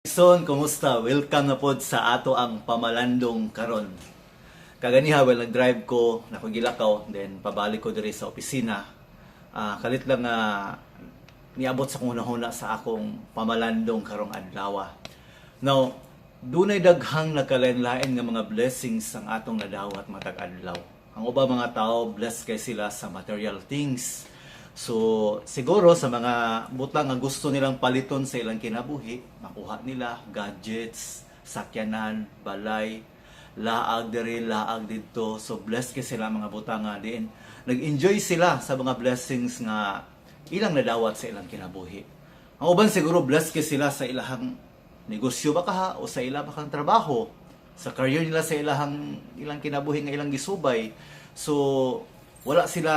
Son, kumusta? Welcome na pod sa ato ang pamalandong karon. Kaganiha well nag-drive ko, nakugilakaw, then pabalik ko diri sa opisina. Kalit lang nga niabot sa kunahuna sa akong pamalandong karong adlaw. Now, dunay daghang nagkalain-lain nga mga blessings ang atong nadawat matag adlaw. Ang uba mga tao blessed kay sila sa material things. So, siguro sa mga butang nga gusto nilang paliton sa ilang kinabuhi, makuha nila gadgets, sakyanan, balay, laag diri, laag dito. So, blessed kay sila mga butang nga din. Nag-enjoy sila sa mga blessings nga ilang nadawat sa ilang kinabuhi. Ang uban siguro blessed kay sila sa ilahang negosyo ba kaha o sa ilang bakang trabaho, sa career nila sa ilang kinabuhi nga ilang gisubay. So, wala sila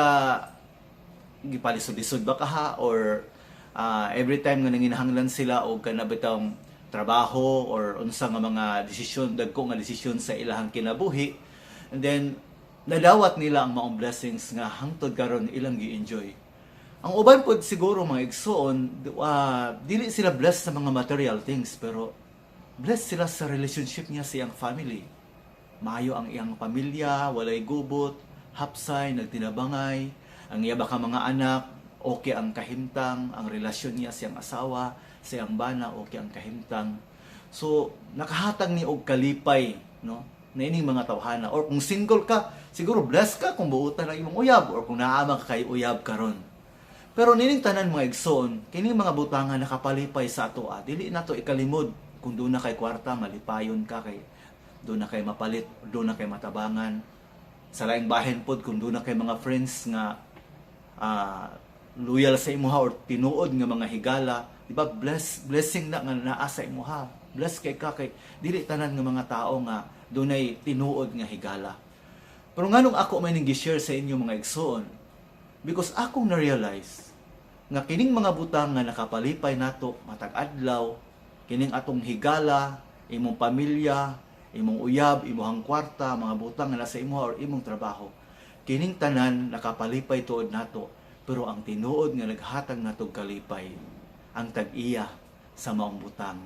gipalisod-lisod ba kaha or every time nga nanginahanglan sila o kanabitang trabaho or unsa nga mga desisyon, dagko nga desisyon sa ilahang kinabuhi, and then nadawat nila ang maong blessings nga hangtod karon ilang gi-enjoy. Ang uban pod siguro mga igsoon, dili sila blessed sa mga material things, pero blessed sila sa relationship niya sa iyang family. Maayo ang iyang pamilya, walay gubot, hapsay, nagtinabangay, ang iya baka mga anak, okay ang kahimtang, ang relasyon niya sa iyang asawa, sa iyang bana, okay ang kahimtang. So, nakahatag ni og kalipay, no? Na ining mga tawhana. Or kung single ka, siguro blessed ka kung buutan ang imong uyab or kung naamang ka kay uyab karon. Pero nining tanan mga igsoon, kining mga butangan nakapalipay sa ato, dili nato ikalimod kung doon na kay kwarta, malipayon ka kay doon na kay mapalit, doon na kay matabangan. Sa laing bahin pod kung doon na kay mga friends nga loyal sa imuha or tinuod nga mga higala, di ba? Blessing na nga naa sa imuha. Bless kay ka kay dili tanan nga mga tao nga dunay tinuod nga higala. Pero nganong ako may ning gi-share sa inyo mga igsoon, because akong na-realize nga kining mga butang nga nakapalipay nato matag adlaw, kining atong higala, imong pamilya, imong uyab, imong kwarta, mga butang nga nasa imuha or imong trabaho, kining tanan nakapalipay tuod nato, pero ang tinuod nga naghatag natog kalipay ang tag-iya sa maong butang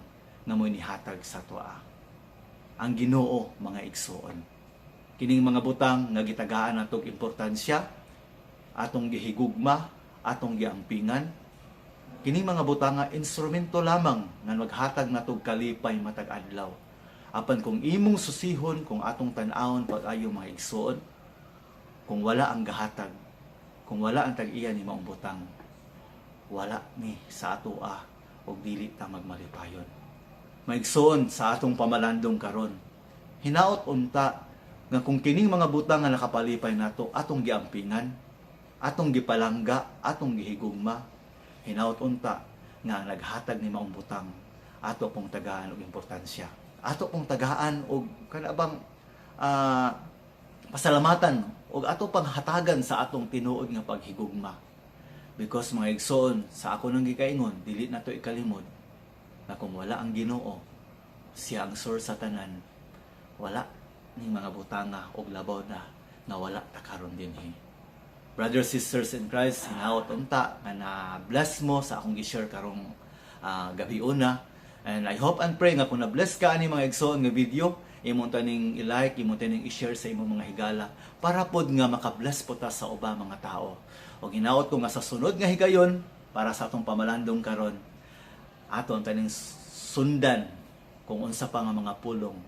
nga mo'y nihatag sa tuwa. Ang Ginoo mga igsoon. Kining mga butang nga gitagaan natog importansya, atong gihigugma, atong giampingan. Kining mga butang nga instrumento lamang nga maghatag natog kalipay matag adlaw. Apan kung imong susihon, kung atong tan-awon pag-ayo mga igsoon, kung wala ang gahatag, kung wala ang tag-iya ni maong butang, wala ni sa atoa o dili ta magmalipayon. Maigsoon sa atong pamalandong karon, hinaot unta nga kung kining mga butang nga nakapalipay nato atong giampingan, atong gipalangga, atong gihigugma, hinaot unta nga naghatag ni maong butang ato pong tagaan og importansya, ato pong tagaan og kanabang pasalamatan o ato pang hatagan sa atong tinuod nga paghigugma. Because mga igsoon, sa ako nang gikaingon, dili na to ikalimod na kung wala ang Ginoo, siya ang source sa tanan, wala ning mga butanga o labaw na wala ta karon dinhi. Brothers, sisters in Christ, hinaot unta nga na bless mo sa akong gi-share karong gabi una. And I hope and pray nga kung na-bless ka ani mga igsoon nga video, imong taning i-like, imong taning i-share sa imong mga higala para pod nga maka-bless po ta sa uba mga tao. O ginaot ko nga sa sunod nga higayon para sa atong pamalandong karon, aton taning sundan kung unsa pa nga mga pulong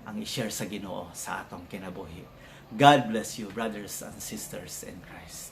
ang i-share sa Ginoo sa atong kinabuhi. God bless you, brothers and sisters in Christ.